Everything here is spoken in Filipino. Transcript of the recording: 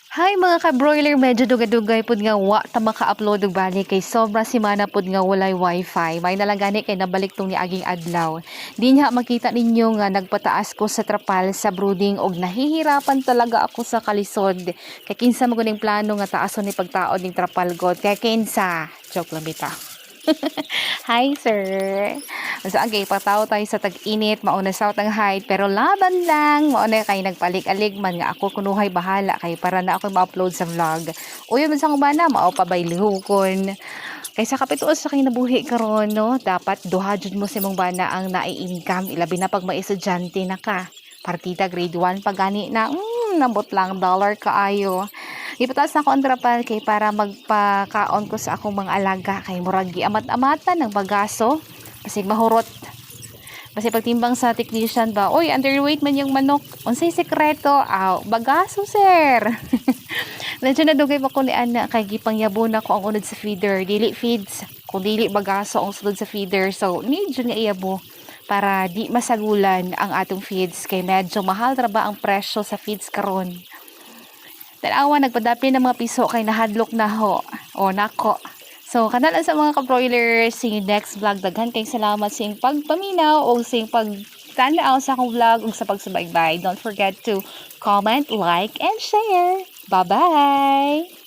Hi mga ka-broiler, medyo dugay-dugay pud nga wa ta maka-upload og bali kay sobra semana pud nga walay wifi. May nalagani kay nabalik tong niaging adlaw. Di niya makita ninyo nga nagpataas ko sa trapal sa brooding og nahihirapan talaga ako sa kalisod. Kay kinsa mo guning plano nga taason ni pagtaod ning trapal god. Kay kinsa? Joke lang bita. Hi, sir. So, okay, pataw tayo sa tag-init, mauna sa ang height, pero laban lang, mauna kay nagpalik-alig man nga ako kunuhay bahala kay para na ako ma-upload sa vlog. Uyo man sa kumana, mao pa bay lihukon. Kay sa kapituos sa kinabuhi karon no, dapat duha jud mo sa imong bana ang nai-income, ilabi na pag may estudyante na ka. Partita grade 1 pa gani na, nambot lang dollar kaayo. Ipataas na ako ang trapal kay para magpakaon ko sa akong mga alaga kay murag giamat-amatan ng bagaso. Basig mahurot. Kasi pagtimbang sa technician ba, oy, underweight man yung manok. Unsay sekreto? Aw, bagaso, sir. Medyo nadugay pa ko ni ana kay gipangyabo na ko ang unod sa feeder. Dili feeds, kung dili bagaso ang sunod sa feeder. So, medyo nga iyabo para di masagulan ang atong feeds kay medyo mahal ra ba ang presyo sa feeds karon. Tanawa nagpadapi ng mga piso kay nahadlok na ho. O nako. So kanal sa mga ka-broilers, see you next vlog. Daghan kay salamat sa iyong pagpaminaw o sa iyong pagtanaw sa akong vlog ug sa pagsubaybay. Don't forget to comment, like, and share. Bye-bye!